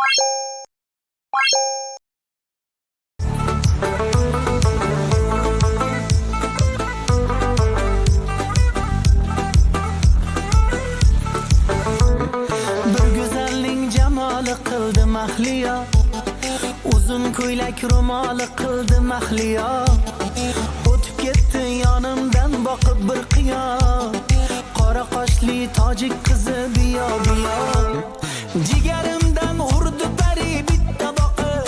Bir güzelning jamoli qildi mahliyo, uzun ko'ylak ro'moli qildi mahliyo. O'tib ketdi yonimdan boqib bir qiyo, qora qoshli tojik qizi biyo biyo. Jigarimdan urdi pari bitta boqib,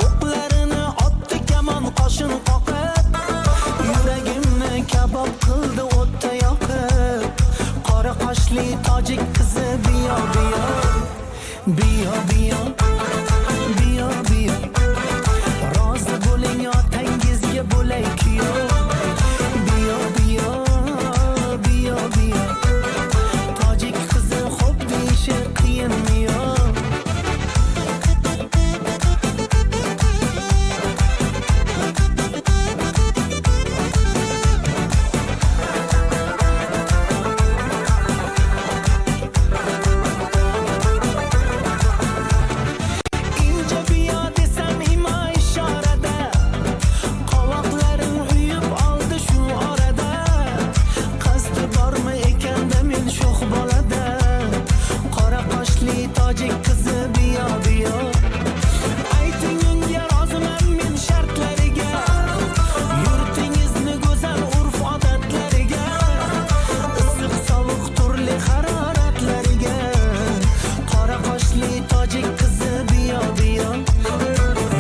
o'qlarini otdi kamon qoshin qoqib. Yuragimni kabob qildi o'tda yoqib, qora qoshli tojik qizi biyo biyo. Biyo biyo, biyo biyo, rozi bo'ling otangizga bo'lay kuyov. Biyo biyo, biyo biyo, tojik qizi xo'p deyishi qiyinmi-yo? Inja biyo desam imo ishorada, qovoqlarim uyib oldi shu orada. Qasdi bormi ekanda men sho'x bolada, qora qoshli tojik qizi biyo biyo. Ayting unga roziman men shartlariga, yurtingizni go'zal urf odatlariga, issiq sovuq turli haroratlariga. Qora qoshli tojik qizi biyo biyo,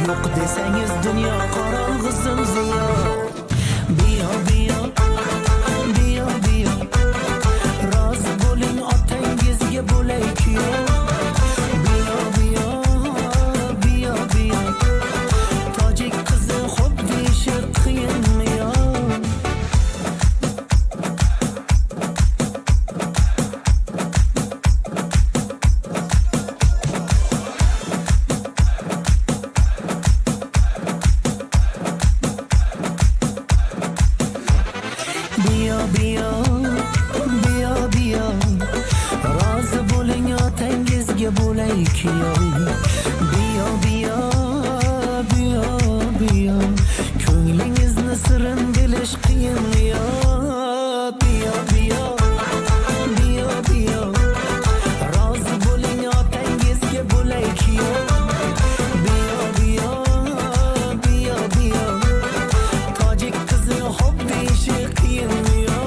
yo'q desangiz dunyo qorong'u zimziyo. Biyo biyo, biyo biyo, rozi bo'ling otangizga bo'lay kuyov. Biyo biyo, biyo biyo, tojik qizi xo'p deyishi qiyinmi-yo? Biyo biyo, biyo biyo, rozi bo'ling otangizga bo'lay kuyov. Biyo biyo, biyo biyo, ko'nglingizni sirin bilish qiyinmi-yo? Biyo biyo, biyo biyo, rozi bo'ling otangizga bo'lay kuyov. Biyo biyo, biyo biyo, tojik qizi xo'p deyishi qiyinmi-yo?